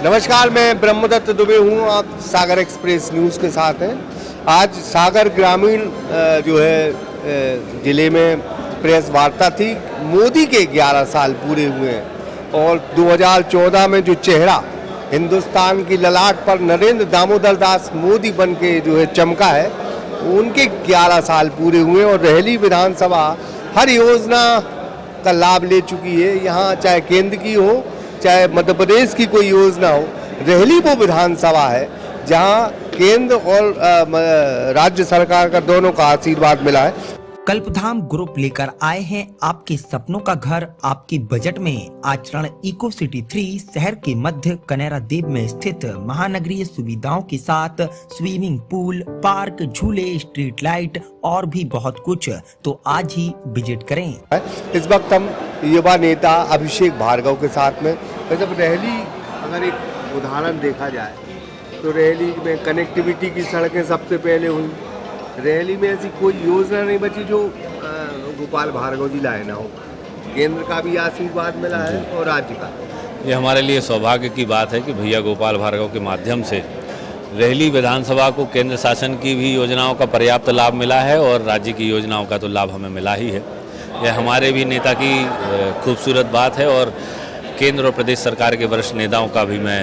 नमस्कार, मैं ब्रह्मदत्त दुबे हूँ। आप सागर एक्सप्रेस न्यूज़ के साथ हैं। आज सागर ग्रामीण जो है ज़िले में प्रेस वार्ता थी। मोदी के 11 साल पूरे हुए हैं और 2014 में जो चेहरा हिंदुस्तान की ललाट पर नरेंद्र दामोदर दास मोदी बन के जो है चमका है, उनके 11 साल पूरे हुए और रेहली विधानसभा हर योजना का लाभ ले चुकी है। यहाँ चाहे केंद्र की हो चाहे मध्य प्रदेश की कोई योजना हो, रेहली वो विधानसभा है जहाँ केंद्र और राज्य सरकार का दोनों का आशीर्वाद मिला है। कल्पधाम ग्रुप लेकर आए हैं आपके सपनों का घर आपके बजट में। आचरण इको सिटी 3 शहर के मध्य कनेरा देव में स्थित महानगरीय सुविधाओं के साथ स्विमिंग पूल, पार्क, झूले, स्ट्रीट लाइट और भी बहुत कुछ। तो आज ही विजिट करें। इस वक्त हम युवा नेता अभिषेक भार्गव के साथ में, जब रेहली अगर एक उदाहरण देखा जाए तो रेहली में कनेक्टिविटी की सड़कें सबसे पहले हुई। रेहली में ऐसी कोई योजना नहीं बची जो गोपाल भार्गव जी लाए ना हो। केंद्र का भी आशीर्वाद मिला है और राज्य का। ये हमारे लिए सौभाग्य की बात है कि भैया गोपाल भार्गव के माध्यम से रेहली विधानसभा को केंद्र शासन की भी योजनाओं का पर्याप्त लाभ मिला है और राज्य की योजनाओं का तो लाभ हमें मिला ही है। यह हमारे भी नेता की खूबसूरत बात है और केंद्र और प्रदेश सरकार के वरिष्ठ नेताओं का भी मैं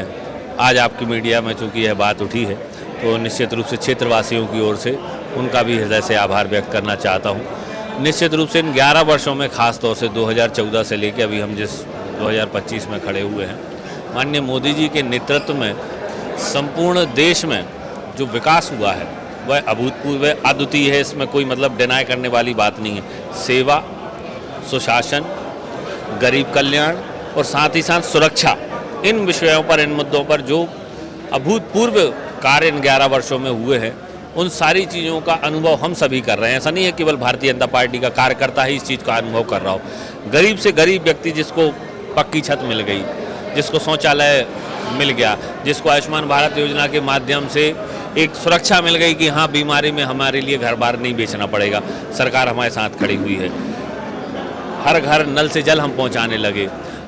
आज आपकी मीडिया में चूँकि यह बात उठी है तो निश्चित रूप से क्षेत्रवासियों की ओर से उनका भी हृदय से आभार व्यक्त करना चाहता हूं। निश्चित रूप से इन 11 वर्षों में खास तौर से 2014 से लेकर अभी हम जिस 2025 में खड़े हुए हैं, माननीय मोदी जी के नेतृत्व में संपूर्ण देश में जो विकास हुआ है वह अभूतपूर्व है, अद्वितीय है। इसमें कोई मतलब डिनाई करने वाली बात नहीं है। सेवा, सुशासन, गरीब कल्याण और साथ ही साथ सुरक्षा, इन विषयों पर, इन मुद्दों पर जो अभूतपूर्व कार्य इन 11 वर्षों में हुए हैं, उन सारी चीज़ों का अनुभव हम सभी कर रहे हैं। ऐसा नहीं है केवल भारतीय जनता पार्टी का कार्यकर्ता ही इस चीज़ का अनुभव कर रहा हो। गरीब से गरीब व्यक्ति जिसको पक्की छत मिल गई, जिसको शौचालय मिल गया, जिसको आयुष्मान भारत योजना के माध्यम से एक सुरक्षा मिल गई कि हाँ, बीमारी में हमारे लिए घर बार नहीं बेचना पड़ेगा, सरकार हमारे साथ खड़ी हुई है। हर घर नल से जल हम पहुँचाने लगे।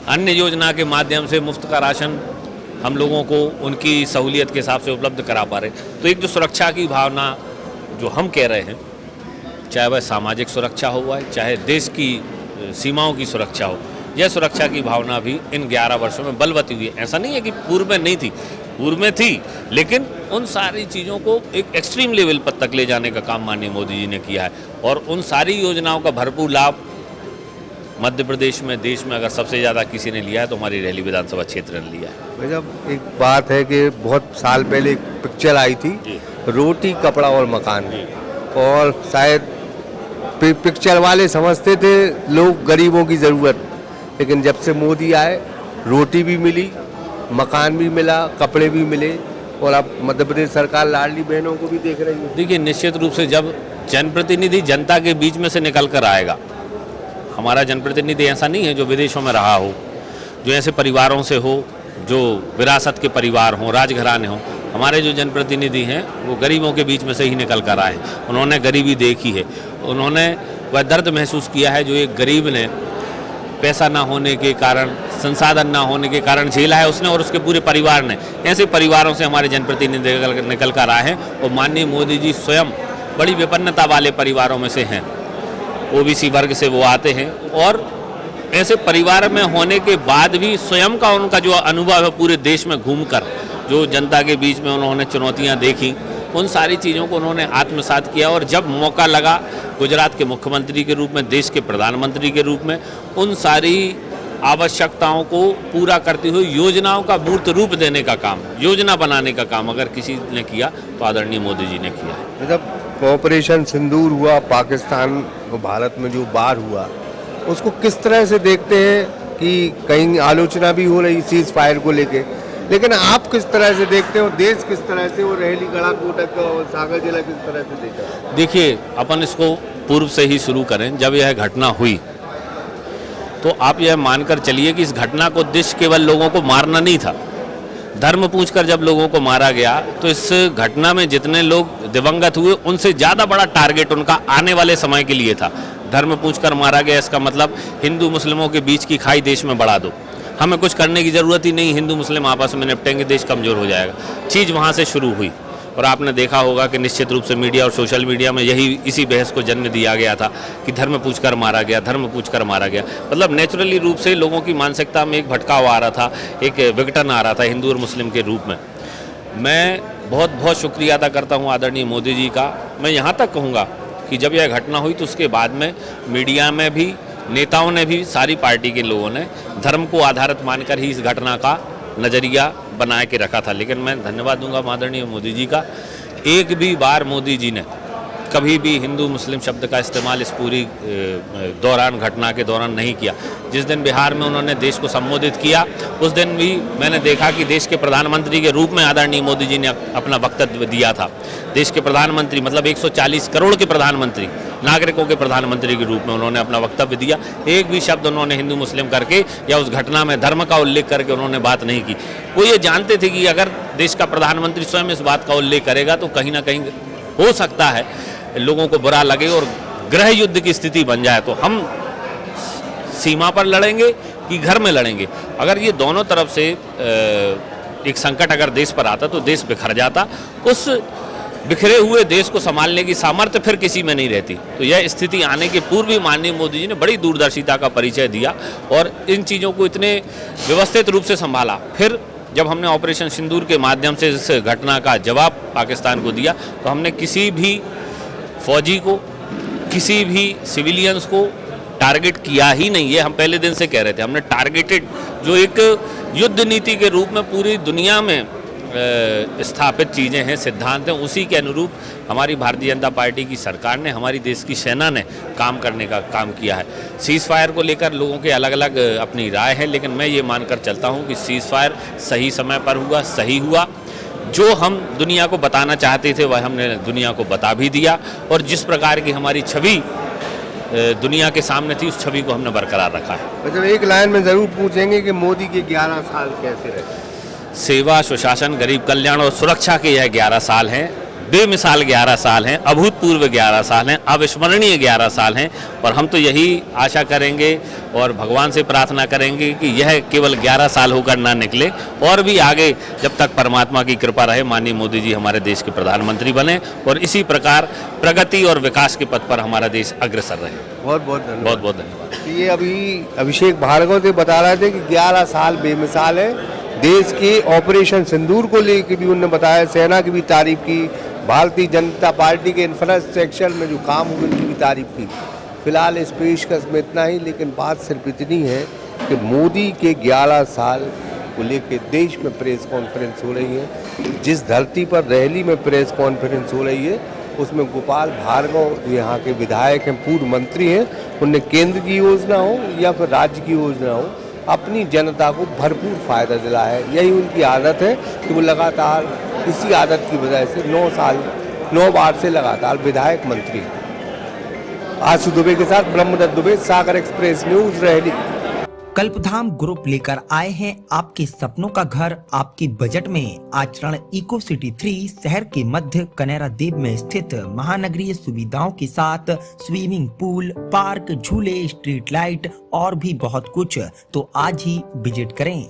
अन्य योजना के माध्यम से मुफ्त का राशन हम लोगों को उनकी सहूलियत के हिसाब से उपलब्ध करा पा रहे। तो एक जो सुरक्षा की भावना जो हम कह रहे हैं, चाहे वह सामाजिक सुरक्षा हो, चाहे देश की सीमाओं की सुरक्षा हो, यह सुरक्षा की भावना भी इन 11 वर्षों में बलवती हुई है। ऐसा नहीं है कि पूर्व में नहीं थी, पूर्व में थी, लेकिन उन सारी चीज़ों को एक एक्सट्रीम लेवल पर तक ले जाने का काम माननीय मोदी जी ने किया है और उन सारी योजनाओं का भरपूर लाभ मध्य प्रदेश में, देश में अगर सबसे ज़्यादा किसी ने लिया है तो हमारी रेहली विधानसभा क्षेत्र ने लिया है। भाई साहब, एक बात है कि बहुत साल पहले एक पिक्चर आई थी, रोटी कपड़ा और मकान, और शायद पिक्चर वाले समझते थे लोग गरीबों की ज़रूरत, लेकिन जब से मोदी आए रोटी भी मिली, मकान भी मिला, कपड़े भी मिले और अब मध्य प्रदेश सरकार लाडली बहनों को भी देख रही है। देखिए, निश्चित रूप से जब जनप्रतिनिधि जनता के बीच में से निकल कर आएगा, हमारा जनप्रतिनिधि ऐसा नहीं है जो विदेशों में रहा हो, जो ऐसे परिवारों से हो जो विरासत के परिवार हों, राजघराने हों। हमारे जो जनप्रतिनिधि हैं वो गरीबों के बीच में से ही निकल कर आए। उन्होंने गरीबी देखी है, उन्होंने वह दर्द महसूस किया है जो एक गरीब ने पैसा ना होने के कारण, संसाधन ना होने के कारण झेला है उसने और उसके पूरे परिवार ने। ऐसे परिवारों से हमारे जनप्रतिनिधि निकल कर आए हैं और माननीय मोदी जी स्वयं बड़ी विपन्नता वाले परिवारों में से हैं। ओबीसी वर्ग से वो आते हैं और ऐसे परिवार में होने के बाद भी स्वयं का उनका जो अनुभव है पूरे देश में घूमकर, जो जनता के बीच में उन्होंने चुनौतियां देखी, उन सारी चीज़ों को उन्होंने आत्मसात किया और जब मौका लगा गुजरात के मुख्यमंत्री के रूप में, देश के प्रधानमंत्री के रूप में, उन सारी आवश्यकताओं को पूरा करते हुए योजनाओं का मूर्त रूप देने का काम, योजना बनाने का काम अगर किसी ने किया तो आदरणीय मोदी जी ने किया। मतलब ऑपरेशन सिंदूर हुआ, पाकिस्तान और भारत में जो वार हुआ, उसको किस तरह से देखते हैं कि कहीं आलोचना भी हो रही सीज फायर को लेके, लेकिन आप किस तरह से देखते हो, देश किस तरह से, वो रेहली, गढ़ा कोटक और सागर जिला किस तरह से देखा? देखिए, अपन इसको पूर्व से ही शुरू करें। जब यह घटना हुई तो आप यह मानकर चलिए कि इस घटना को उद्देश्य केवल लोगों को मारना नहीं था। धर्म पूछकर जब लोगों को मारा गया तो इस घटना में जितने लोग दिवंगत हुए उनसे ज़्यादा बड़ा टारगेट उनका आने वाले समय के लिए था। धर्म पूछकर मारा गया, इसका मतलब हिंदू मुस्लिमों के बीच की खाई देश में बढ़ा दो। हमें कुछ करने की ज़रूरत ही नहीं, हिंदू मुस्लिम आपस में निपटेंगे, देश कमज़ोर हो जाएगा। चीज़ वहाँ से शुरू हुई और आपने देखा होगा कि निश्चित रूप से मीडिया और सोशल मीडिया में इसी बहस को जन्म दिया गया था कि धर्म पूछकर मारा गया, धर्म पूछकर मारा गया। मतलब नेचुरली रूप से लोगों की मानसिकता में एक भटकाव आ रहा था, एक विघटन आ रहा था हिंदू और मुस्लिम के रूप में। मैं बहुत बहुत शुक्रिया अदा करता हूँ आदरणीय मोदी जी का। मैं यहाँ तक कहूँगा कि जब यह घटना हुई तो उसके बाद में मीडिया में भी, नेताओं ने भी, सारी पार्टी के लोगों ने धर्म को आधारित मानकर ही इस घटना का नज़रिया बना के रखा था। लेकिन मैं धन्यवाद दूंगा आदरणीय मोदी जी का, एक भी बार मोदी जी ने कभी भी हिंदू मुस्लिम शब्द का इस्तेमाल इस पूरी घटना के दौरान नहीं किया। जिस दिन बिहार में उन्होंने देश को संबोधित किया उस दिन भी मैंने देखा कि देश के प्रधानमंत्री के रूप में आदरणीय मोदी जी ने अपना वक्तव्य दिया था। देश के प्रधानमंत्री मतलब 140 करोड़ के प्रधानमंत्री, नागरिकों के प्रधानमंत्री के रूप में उन्होंने अपना वक्तव्य दिया। एक भी शब्द उन्होंने हिंदू मुस्लिम करके या उस घटना में धर्म का उल्लेख करके उन्होंने बात नहीं की। वो ये जानते थे कि अगर देश का प्रधानमंत्री स्वयं इस बात का उल्लेख करेगा तो कहीं ना कहीं हो सकता है लोगों को बुरा लगे और गृह युद्ध की स्थिति बन जाए। तो हम सीमा पर लड़ेंगे कि घर में लड़ेंगे? अगर ये दोनों तरफ से एक संकट अगर देश पर आता तो देश बिखर जाता। उस बिखरे हुए देश को संभालने की सामर्थ्य फिर किसी में नहीं रहती। तो यह स्थिति आने के पूर्व भी माननीय मोदी जी ने बड़ी दूरदर्शिता का परिचय दिया और इन चीज़ों को इतने व्यवस्थित रूप से संभाला। फिर जब हमने ऑपरेशन सिंदूर के माध्यम से इस घटना का जवाब पाकिस्तान को दिया तो हमने किसी भी फौजी को, किसी भी सिविलियंस को टारगेट किया ही नहीं। ये हम पहले दिन से कह रहे थे। हमने टारगेटेड, जो एक युद्ध नीति के रूप में पूरी दुनिया में स्थापित चीज़ें हैं, सिद्धांत हैं, उसी के अनुरूप हमारी भारतीय जनता पार्टी की सरकार ने, हमारी देश की सेना ने काम करने का काम किया है। सीज़ फायर को लेकर लोगों के अलग अलग अपनी राय है, लेकिन मैं ये मानकर चलता हूँ कि सीज़ फायर सही समय पर हुआ, सही हुआ। जो हम दुनिया को बताना चाहते थे वह हमने दुनिया को बता भी दिया और जिस प्रकार की हमारी छवि दुनिया के सामने थी उस छवि को हमने बरकरार रखा है। मतलब एक लाइन में ज़रूर पूछेंगे कि मोदी के 11 साल कैसे रहे? सेवा, सुशासन, गरीब कल्याण और सुरक्षा के यह 11 साल हैं, बेमिसाल 11 साल हैं, अभूतपूर्व 11 साल हैं, अविस्मरणीय 11 साल हैं। और हम तो यही आशा करेंगे और भगवान से प्रार्थना करेंगे कि यह केवल 11 साल होकर ना निकले और भी आगे जब तक परमात्मा की कृपा रहे माननीय मोदी जी हमारे देश के प्रधानमंत्री बने और इसी प्रकार प्रगति और विकास के पथ पर हमारा देश अग्रसर रहे। बहुत बहुत धन्यवाद। बहुत बहुत धन्यवाद। ये अभी अभिषेक भार्गव से बता रहे थे कि 11 साल बेमिसाल है। देश के ऑपरेशन सिंदूर को लेकर भी उन्होंने बताया, सेना की भी तारीफ की, भारतीय जनता पार्टी के इंफ्रास्ट्रक्चर में जो काम हुए उनकी भी तारीफ की। फिलहाल इस पेशकश में इतना ही, लेकिन बात सिर्फ इतनी है कि मोदी के 11 साल को लेकर देश में प्रेस कॉन्फ्रेंस हो रही है। जिस धरती पर रैली में प्रेस कॉन्फ्रेंस हो रही है उसमें गोपाल भार्गव यहाँ के विधायक हैं, पूर्व मंत्री हैं, उन्हें केंद्र की योजना हो या फिर राज्य की योजना हो अपनी जनता को भरपूर फ़ायदा दिला है। यही उनकी आदत है कि वो लगातार इसी आदत की वजह से 9 बार से लगातार विधायक मंत्री। आशु दुबे के साथ ब्रह्मदत्त दुबे, सागर एक्सप्रेस न्यूज़, रहली। कल्पधाम ग्रुप लेकर आए हैं आपके सपनों का घर आपके बजट में। आचरण इको सिटी 3 शहर के मध्य कनेरा देव में स्थित महानगरीय सुविधाओं के साथ स्विमिंग पूल, पार्क, झूले, स्ट्रीट लाइट और भी बहुत कुछ। तो आज ही विजिट करें।